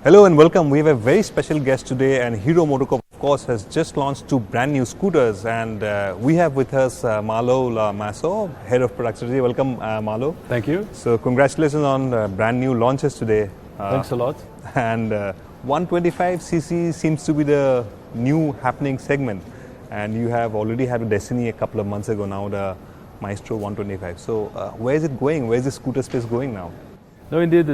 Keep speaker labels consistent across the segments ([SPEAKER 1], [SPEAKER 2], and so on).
[SPEAKER 1] Hello and welcome. We have a very special guest today, and Hero MotoCorp, of course, has just launched two brand new scooters, and we have with us Marlo Masso, Head of Product Strategy. Welcome, Marlo.
[SPEAKER 2] Thank you.
[SPEAKER 1] So congratulations on brand new launches today.
[SPEAKER 2] Thanks a lot.
[SPEAKER 1] And 125cc seems to be the new happening segment, and you have already had a Destiny a couple of months ago now, the Maestro 125. So where is it going? Where is the scooter space going now?
[SPEAKER 2] No, indeed,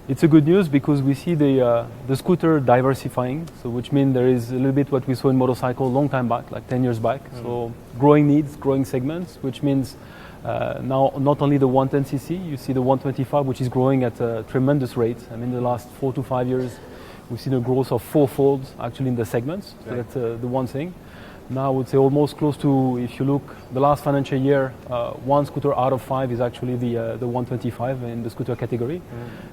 [SPEAKER 2] it's a good news because we see the scooter diversifying. So, which means there is a little bit what we saw in motorcycle a long time back, like 10 years back. So, growing needs, growing segments, which means now not only the 110cc, you see the 125, which is growing at a tremendous rate. I mean, the last 4 to 5 years, we've seen a growth of fourfold actually in the segments. So
[SPEAKER 1] right.
[SPEAKER 2] that's the one thing. Now I would say almost close to, if you look, the last financial year, one scooter out of 5 is actually the 125 in the scooter category.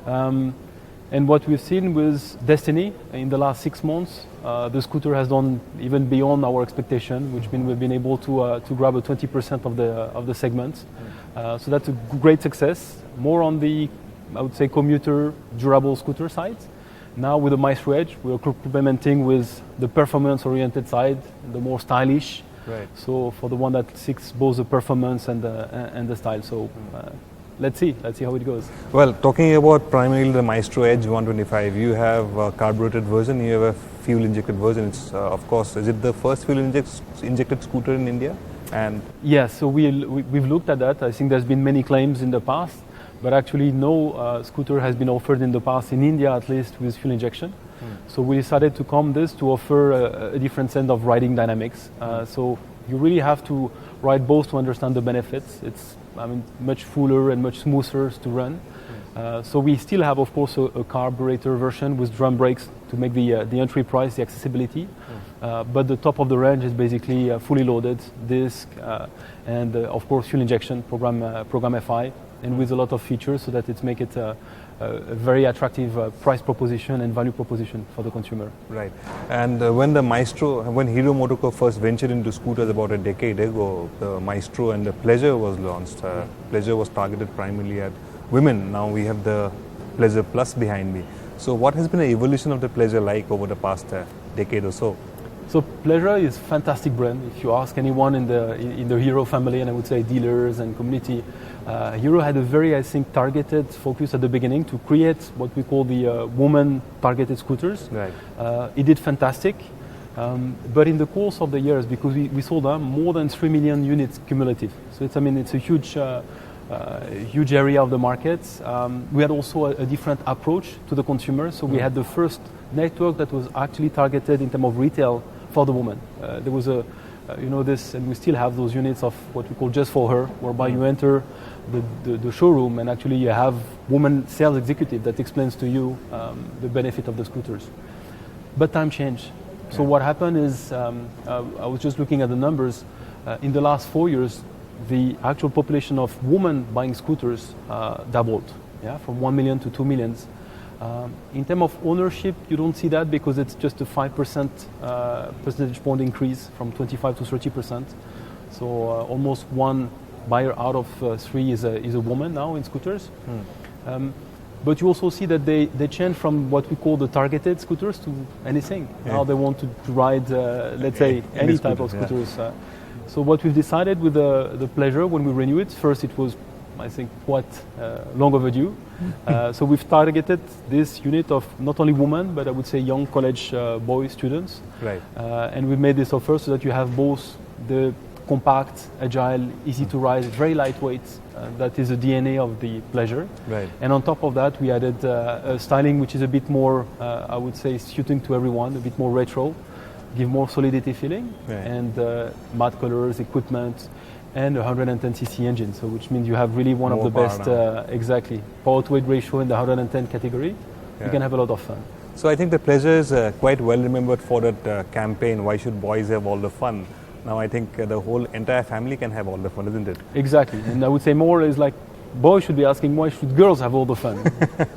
[SPEAKER 2] And what we've seen with Destiny in the last 6 months, the scooter has done even beyond our expectation, which means we've been able to grab a 20% of the segment. So that's a great success. More on the, I would say, commuter, durable scooter side. Now with the Maestro Edge, we are complementing with the performance-oriented side, the more stylish.
[SPEAKER 1] Right.
[SPEAKER 2] So for the one that seeks both the performance and the style. So let's see how it goes.
[SPEAKER 1] Well, talking about primarily the Maestro Edge 125, you have a carbureted version, you have a fuel-injected version. It's of course, is it the first fuel-injected scooter in India? And
[SPEAKER 2] yes, so we've looked at that. I think there's been many claims in the past. But actually no scooter has been offered in the past, in India at least, with fuel injection. So we decided to come this to offer a different set of riding dynamics. So you really have to ride both to understand the benefits. It's much fuller and much smoother to run. So we still have, of course, a carburetor version with drum brakes to make the entry price, the accessibility. But the top of the range is basically fully loaded disc and of course fuel injection program FI. And with a lot of features so that it makes it a very attractive price proposition and value proposition for the consumer.
[SPEAKER 1] right. And when Hero MotoCorp first ventured into scooters about a decade ago, the Maestro and the Pleasure was launched. Pleasure was targeted primarily at women. Now we have the Pleasure Plus behind me. So what has been the evolution of the Pleasure like over the past decade or so?
[SPEAKER 2] So Pleasure is a fantastic brand. If you ask anyone in the Hero family, and I would say dealers and community, Hero had a very, I think, targeted focus at the beginning to create what we call the woman-targeted scooters.
[SPEAKER 1] Right.
[SPEAKER 2] It did fantastic, but in the course of the years, because we sold more than 3 million units cumulative. So it's a huge area of the market. We had also a different approach to the consumer. So we had the first network that was actually targeted in terms of retail for the woman. There was this, and we still have those units of what we call Just For Her, whereby you enter the showroom and actually you have woman sales executive that explains to you the benefit of the scooters. But time changed. So what happened is, I was just looking at the numbers, in the last 4 years, the actual population of women buying scooters doubled, from 1 million to 2 million. In terms of ownership, you don't see that because it's just a 5% percentage point increase from 25 to 30%. So almost one buyer out of 3 is a woman now in scooters. But you also see that they change from what we call the targeted scooters to anything. Yeah. Now they want to ride, let's say, any type of scooters. Yeah. So what we've decided with the Pleasure when we renew it, first it was, I think, quite long overdue. So we've targeted this unit of not only women, but I would say young college boy students.
[SPEAKER 1] Right.
[SPEAKER 2] And we made this offer so that you have both the compact, agile, easy to ride, very lightweight. That is the DNA of the Pleasure. Right. And on top of that, we added a styling which is a bit more, I would say, suiting to everyone, a bit more retro, give more solidity feeling, right. And matte colors, equipment, and a 110cc engine. So which means you have really one
[SPEAKER 1] more
[SPEAKER 2] of the best, exactly, power to weight ratio in the 110 category. Yeah. You can have a lot of fun.
[SPEAKER 1] So I think the Pleasure is quite well remembered for that campaign, why should boys have all the fun? Now I think the whole entire family can have all the fun, isn't it?
[SPEAKER 2] Exactly. And I would say more is like, boys should be asking, why should girls have all the fun?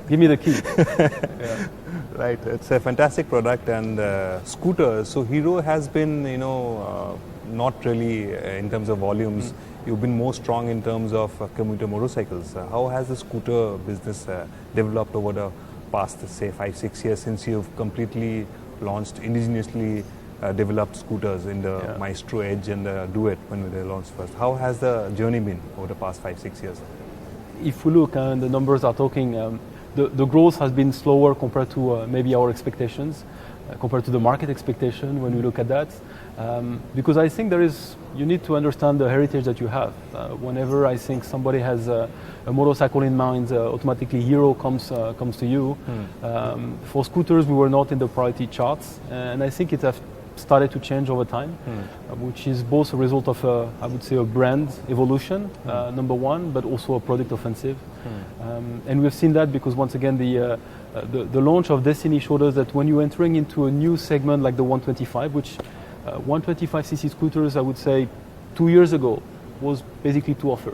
[SPEAKER 2] Give me the key. Yeah.
[SPEAKER 1] Right. It's a fantastic product and scooter. So Hero has been, not really in terms of volumes. You've been more strong in terms of commuter motorcycles. How has the scooter business developed over the past, say, 5-6 years since you've completely launched indigenously developed scooters in the
[SPEAKER 2] Yeah.
[SPEAKER 1] Maestro Edge and the Duet when they launched first. How has the journey been over the past 5-6 years?
[SPEAKER 2] If we look, and the numbers are talking, the growth has been slower compared to maybe our expectations, compared to the market expectation when we look at that. Because I think you need to understand the heritage that you have. Whenever I think somebody has a motorcycle in mind, automatically Hero comes to you. For scooters, we were not in the priority charts, and I think it has started to change over time, which is both a result of, I would say, a brand evolution, number one, but also a product offensive. And we've seen that because, once again, the launch of Destiny showed us that when you're entering into a new segment like the 125, which 125cc scooters, I would say, 2 years ago, was basically to offer.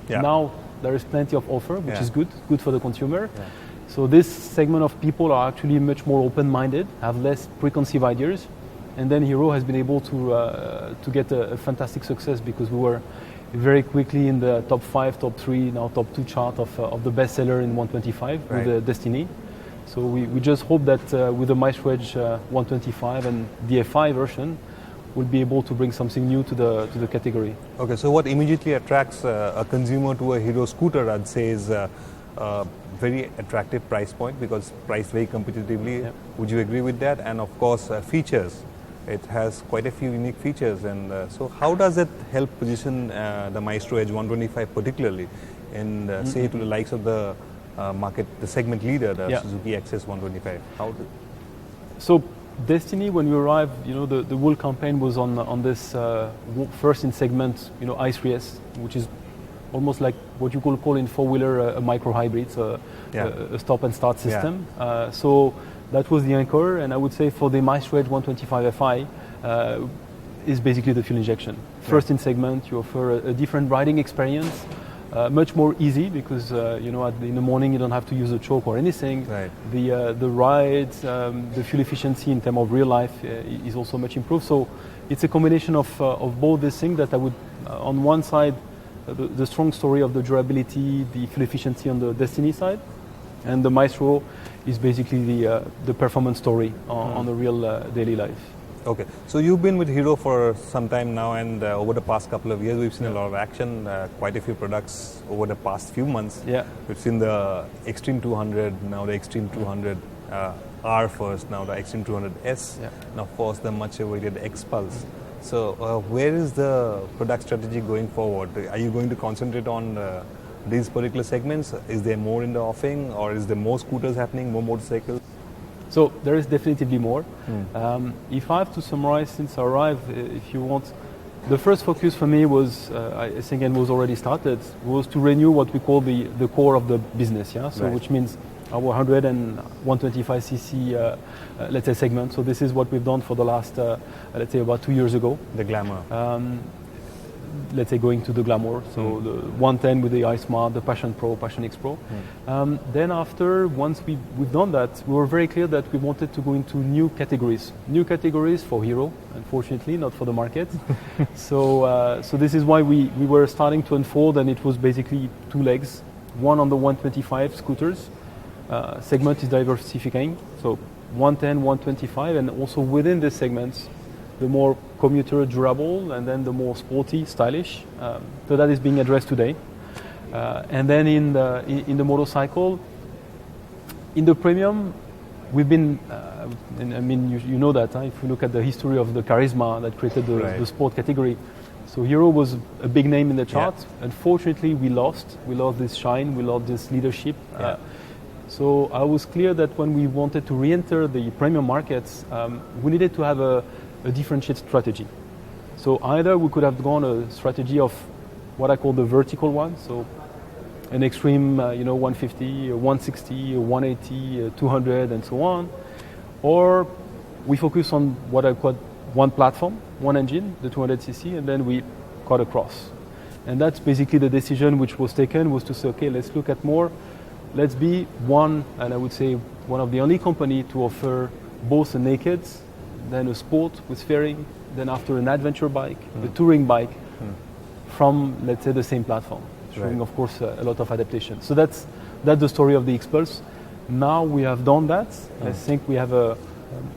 [SPEAKER 1] Yeah.
[SPEAKER 2] Now there is plenty of offer, which
[SPEAKER 1] Yeah.
[SPEAKER 2] is good for the consumer.
[SPEAKER 1] Yeah.
[SPEAKER 2] So this segment of people are actually much more open-minded, have less preconceived ideas. And then Hero has been able to get a fantastic success because we were very quickly in the top 5, top 3, now top 2 chart of the bestseller in 125
[SPEAKER 1] Right.
[SPEAKER 2] with the Destiny. So we just hope that with the Maestro Edge 125 and the FI version, we'll be able to bring something new to the category.
[SPEAKER 1] Okay, so what immediately attracts a consumer to a Hero scooter, I'd say, is a very attractive price point because priced very competitively.
[SPEAKER 2] Yep.
[SPEAKER 1] Would you agree with that? And of course, features. It has quite a few unique features. And so how does it help position the Maestro Edge 125 particularly in, say, to the likes of the market, the segment leader, the
[SPEAKER 2] Yeah.
[SPEAKER 1] Suzuki XS 125?
[SPEAKER 2] So Destiny, when we arrived, the whole campaign was on this first in segment, i3S, which is almost like what you could call in four-wheeler a micro hybrid, so
[SPEAKER 1] Yeah.
[SPEAKER 2] a stop and start system. So that was the anchor, and I would say for the Maestro Edge 125 Fi is basically the fuel injection. First in segment, you offer a different riding experience. Much more easy because in the morning you don't have to use a choke or anything.
[SPEAKER 1] Right.
[SPEAKER 2] The ride, the fuel efficiency in terms of real life is also much improved. So it's a combination of both these things that I would, on one side, the strong story of the durability, the fuel efficiency on the Destiny side, and the Maestro is basically the performance story on the real daily life.
[SPEAKER 1] Okay, so you've been with Hero for some time now, and over the past couple of years, we've seen a lot of action, quite a few products over the past few months.
[SPEAKER 2] Yeah.
[SPEAKER 1] We've seen the Extreme 200, now the Extreme 200 R first, now the Extreme 200S,
[SPEAKER 2] Yeah.
[SPEAKER 1] and of course the much awaited X Pulse. So where is the product strategy going forward? Are you going to concentrate on these particular segments? Is there more in the offing, or is there more scooters happening, more motorcycles?
[SPEAKER 2] So there is definitively more. If I have to summarize since I arrived, if you want, the first focus for me was, I think it was already started, was to renew what we call the core of the business. Yeah. So
[SPEAKER 1] Right.
[SPEAKER 2] which means our 100 and 125cc, let's say segment. So this is what we've done for the last, let's say about 2 years ago.
[SPEAKER 1] The Glamour.
[SPEAKER 2] Let's say going to the Glamour, so the 110 with the iSmart, the Passion Pro, Passion X Pro. Then after, once we've done that, we were very clear that we wanted to go into new categories. New categories for Hero, unfortunately, not for the market. So this is why we were starting to unfold, and it was basically two legs. One on the 125 scooters, segment is diversifying, so 110, 125, and also within this segments, the more commuter, durable, and then the more sporty, stylish. So that is being addressed today. And then in the motorcycle, in the premium, we've been, and I mean, you know that, if you look at the history of the Charisma that created
[SPEAKER 1] Right.
[SPEAKER 2] the sport category. So Hero was a big name in the chart.
[SPEAKER 1] Yeah.
[SPEAKER 2] Unfortunately, we lost this shine, we lost this leadership.
[SPEAKER 1] Yeah.
[SPEAKER 2] So I was clear that when we wanted to re-enter the premium markets, we needed to have a differentiated strategy. So either we could have gone a strategy of what I call the vertical one, so an extreme, 150, 160, 180, 200, and so on, or we focus on what I call one platform, one engine, the 200cc, and then we cut across. And that's basically the decision which was taken, was to say, okay, let's look at more. Let's be one, and I would say one of the only company to offer both a naked, then a sport with fairing, then after an adventure bike, a touring bike, from, let's say, the same platform, showing,
[SPEAKER 1] Right.
[SPEAKER 2] of course, a lot of adaptation. So that's the story of the X Pulse. Now we have done that. I think we have a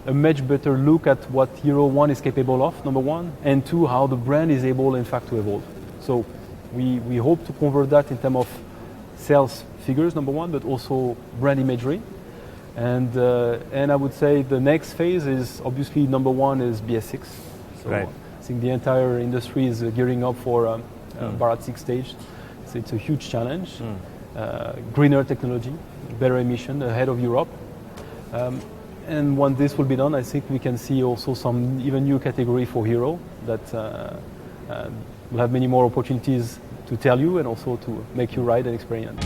[SPEAKER 2] much better look at what Hero 1 is capable of, number one, and two, how the brand is able, in fact, to evolve. So we hope to convert that in terms of sales figures, number one, but also brand imagery. And I would say the next phase is obviously number one is BS6. So
[SPEAKER 1] Right.
[SPEAKER 2] I think the entire industry is gearing up for Bharat 6 stage. So it's a huge challenge. Greener technology, better emission ahead of Europe. And when this will be done, I think we can see also some even new category for Hero that will have many more opportunities to tell you and also to make you ride and experience.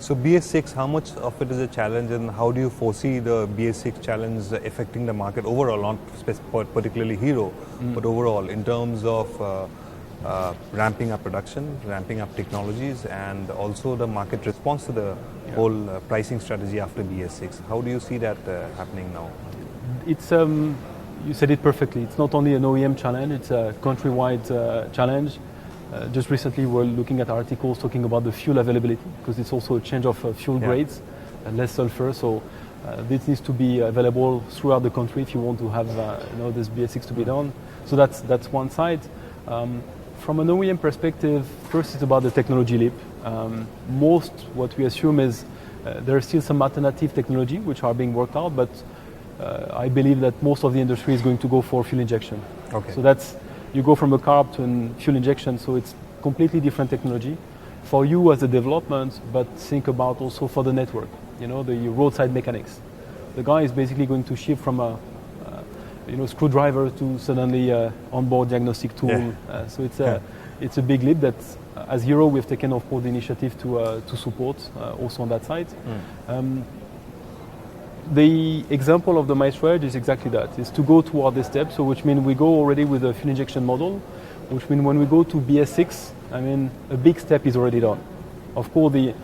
[SPEAKER 1] So BS6, how much of it is a challenge, and how do you foresee the BS6 challenge affecting the market overall, not particularly Hero, but overall in terms of ramping up production, ramping up technologies, and also the market response to the whole pricing strategy after BS6? How do you see that happening now?
[SPEAKER 2] It's you said it perfectly. It's not only an OEM challenge; it's a countrywide challenge. Just recently, we're looking at articles talking about the fuel availability because it's also a change of fuel grades and less sulfur. So this needs to be available throughout the country if you want to have this BS6 to be done. So that's one side. From an OEM perspective, first it's about the technology leap. Most what we assume is there is still some alternative technology which are being worked out, but I believe that most of the industry is going to go for fuel injection.
[SPEAKER 1] Okay.
[SPEAKER 2] So that's you go from a carb to a fuel injection, so it's completely different technology for you as a development, but think about also for the network, the roadside mechanics. The guy is basically going to shift from a screwdriver to suddenly onboard diagnostic tool.
[SPEAKER 1] Yeah.
[SPEAKER 2] So it's a big leap that as Hero we've taken of course the initiative to support also on that side. The example of the Maestro Edge is exactly that, is to go toward this step, so which means we go already with a fuel injection model, which means when we go to BS6, a big step is already done. Of course, the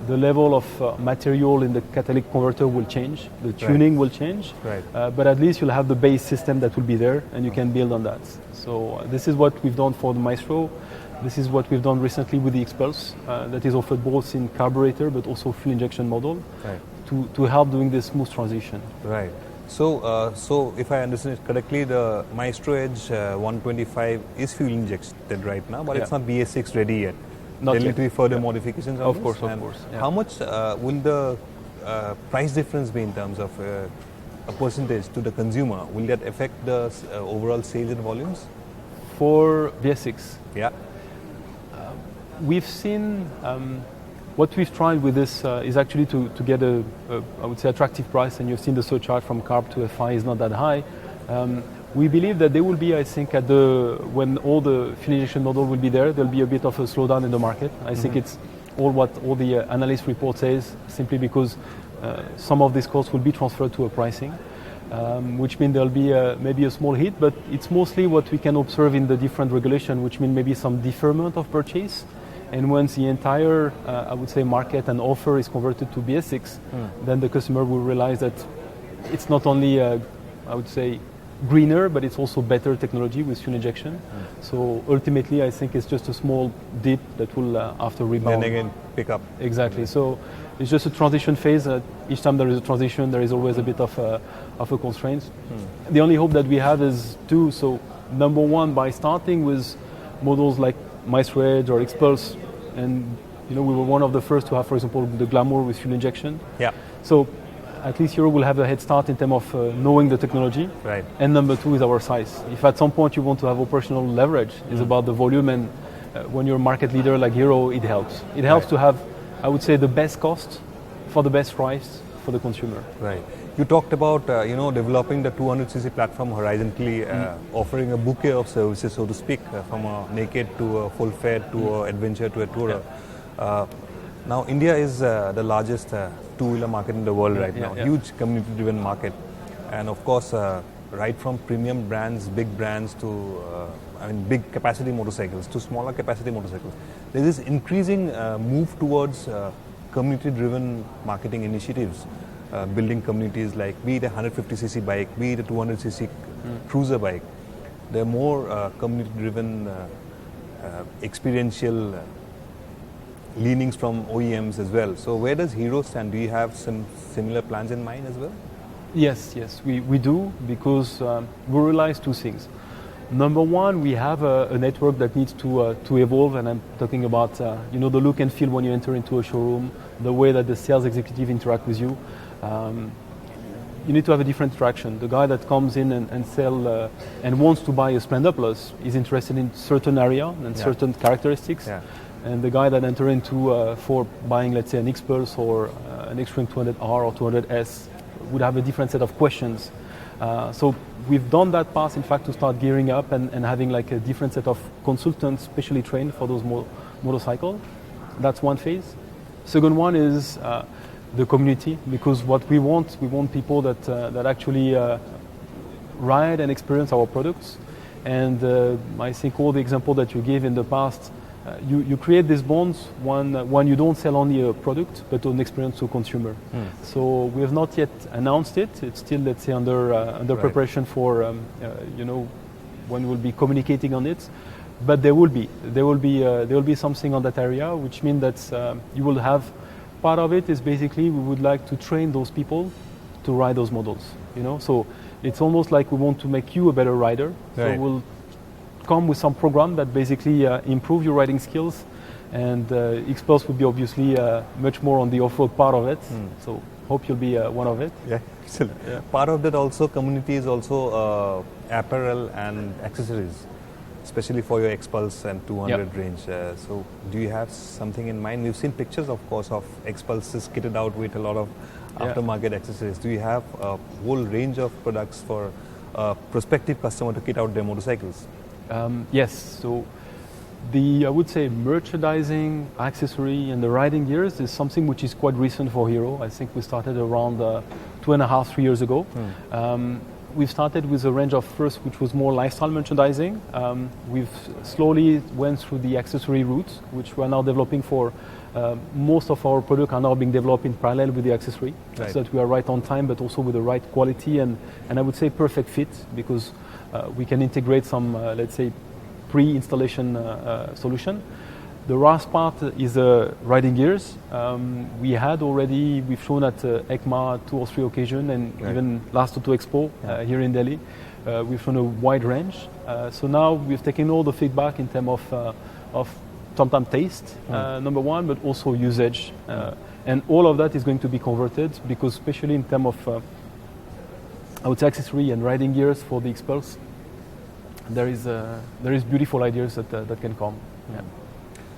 [SPEAKER 2] level of material in the catalytic converter will change, the tuning will change, but at least you'll have the base system that will be there and you can build on that. So this is what we've done for the Maestro. This is what we've done recently with the X-Pulse, that is offered both in carburetor but also fuel injection model. To help doing this smooth transition.
[SPEAKER 1] Right. So if I understand it correctly, the Maestro Edge 125 is fuel injected right now, but it's not BS6 ready yet.
[SPEAKER 2] Not
[SPEAKER 1] there
[SPEAKER 2] yet.
[SPEAKER 1] will be further modifications on
[SPEAKER 2] Of
[SPEAKER 1] this?
[SPEAKER 2] course. Yeah.
[SPEAKER 1] How much will the price difference be in terms of a percentage to the consumer? Will that affect the overall sales and volumes?
[SPEAKER 2] For BS6?
[SPEAKER 1] Yeah.
[SPEAKER 2] We've seen, what we've tried with this is actually to get I would say, attractive price, and you've seen the surcharge from carb to FI is not that high. We believe that there will be, I think, when all the fuel injection model will be there'll be a bit of a slowdown in the market. I think it's what all the analyst report says, simply because some of these costs will be transferred to a pricing, which means there'll be maybe a small hit, but it's mostly what we can observe in the different regulation, which means maybe some deferment of purchase. And once the entire, I would say, market and offer is converted to BS6, then the customer will realize that it's not only, I would say, greener, but it's also better technology with fuel injection. So ultimately, I think it's just a small dip that will, after rebound.
[SPEAKER 1] Then again, pick up.
[SPEAKER 2] Exactly. So it's just a transition phase. Each time there is a transition, there is always a bit of a constraint. The only hope that we have is so number one, by starting with models like Maestro Edge or X-Pulse, and we were one of the first to have, for example, the Glamour with fuel injection.
[SPEAKER 1] Yeah.
[SPEAKER 2] So at least Hero will have a head start in terms of knowing the technology.
[SPEAKER 1] Right.
[SPEAKER 2] And number two is our size. If at some point you want to have operational leverage, it's about the volume, and when you're a market leader like Hero, it helps. It helps to have, I would say, the best cost for the best price for the consumer.
[SPEAKER 1] Right. You talked about developing the 200cc platform horizontally, offering a bouquet of services, so to speak, from a naked to a full-fed to a adventure to a tourer. Now India is the largest two-wheeler market in the world right now, huge community-driven market, and of course right from premium brands, big brands to big capacity motorcycles to smaller capacity motorcycles. There's this increasing move towards community-driven marketing initiatives, building communities like be it a 150cc bike, be it a 200cc cruiser bike. They're more community-driven, experiential leanings from OEMs as well. So where does Hero stand? Do you have some similar plans in mind as well?
[SPEAKER 2] Yes, we do, because we realize two things. Number one, we have a network that needs to evolve, and I'm talking about the look and feel when you enter into a showroom, the way that the sales executive interact with you. You need to have a different interaction. The guy that comes in and sell and wants to buy a Splendor Plus is interested in certain area and certain characteristics. Yeah. And the guy that enter into for buying, let's say, an X-Pulse or an Xtreme 200R or 200S would have a different set of questions. So we've done that path, in fact, to start gearing up and having like a different set of consultants specially trained for those motorcycles. That's one phase. Second one is the community, because what we want people that actually ride and experience our products. And I think all the example that you gave in the past, you create these bonds when you don't sell only a product but an experience to consumer. So we have not yet announced it. It's still, let's say, under preparation for when we'll be communicating on it. But there will be something on that area, which means that you will have part of it is basically we would like to train those people to ride those models. So it's almost like we want to make you a better rider. Right. So we'll come with some program that basically improve your riding skills, and X-Pulse will be obviously much more on the off-road part of it. So hope you'll be one of it.
[SPEAKER 1] Yeah, excellent. Yeah. Part of that also community is also apparel and accessories, especially for your X-Pulse and 200 range. So do you have something in mind? We've seen pictures, of course, of X-Pulses kitted out with a lot of aftermarket accessories. Do you have a whole range of products for a prospective customer to kit out their motorcycles?
[SPEAKER 2] Yes, so I would say merchandising, accessory, and the riding gears is something which is quite recent for Hero. I think we started around 2.5-3 years ago. We've started with a range of first, which was more lifestyle merchandising. We've slowly went through the accessory route, which we're now developing for most of our products are now being developed in parallel with the accessory, so that we are right on time, but also with the right quality and I would say perfect fit, because we can integrate some, let's say, pre-installation solution. The last part is riding gears. We've shown at EICMA 2 or 3 occasions, and even last Auto Expo here in Delhi. We've shown a wide range. So now we've taken all the feedback in terms of sometimes taste, number one, but also usage. And all of that is going to be converted, because especially in terms of I would say accessory and riding gears for the X-Pulse, there is beautiful ideas that can come. Yeah.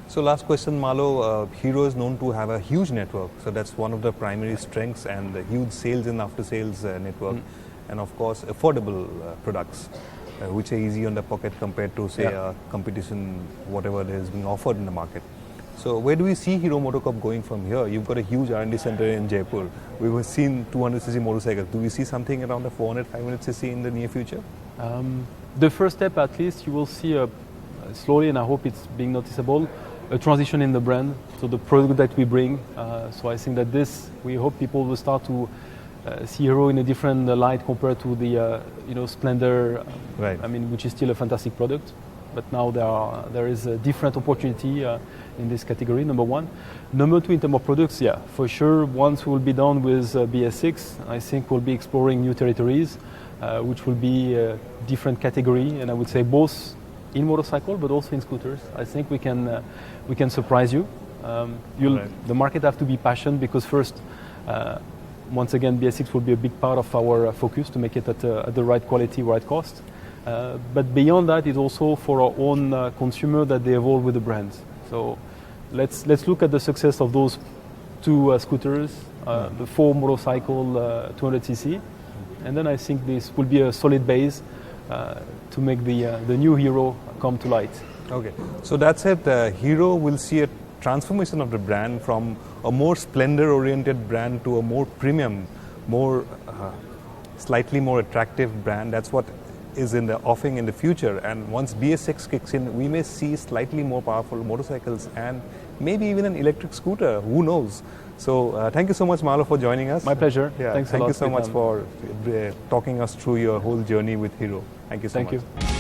[SPEAKER 1] So last question, Malo. Hero is known to have a huge network, so that's one of the primary strengths, and the huge sales and after-sales network, and of course affordable products, which are easy on the pocket compared to say competition, whatever is being offered in the market. So where do we see Hero MotoCorp going from here? You've got a huge R&D center in Jaipur. We've seen 200cc motorcycles. Do we see something around the 400, 500cc in the near future?
[SPEAKER 2] The first step, at least, you will see slowly, and I hope it's being noticeable, a transition in the brand, so the product that we bring. So I think that we hope people will start to see Hero in a different light compared to the Splendor, which is still a fantastic product. But now there is a different opportunity in this category, number one. Number two, in terms of products, for sure, once we'll be done with BS6, I think we'll be exploring new territories, which will be a different category, and I would say both in motorcycle but also in scooters. I think we can surprise you. The market have to be passionate, because first, once again, BS6 will be a big part of our focus to make it at the right quality, right cost. But beyond that, it's also for our own consumer that they evolve with the brand. So let's look at the success of those 2 scooters, the 4 motorcycle 200cc, and then I think this will be a solid base to make the new Hero come to light.
[SPEAKER 1] Okay, so that's it. Hero will see a transformation of the brand from a more Splendor-oriented brand to a more premium, more slightly more attractive brand. That's what is in the offing in the future. And once BS6 kicks in, we may see slightly more powerful motorcycles and maybe even an electric scooter. Who knows? So thank you so much, Malo, for joining us.
[SPEAKER 2] My pleasure.
[SPEAKER 1] Yeah,
[SPEAKER 2] Thanks a
[SPEAKER 1] thank
[SPEAKER 2] lot,
[SPEAKER 1] you so much
[SPEAKER 2] Stefan.
[SPEAKER 1] for talking us through your whole journey with Hero. Thank you so much.
[SPEAKER 2] Thank you.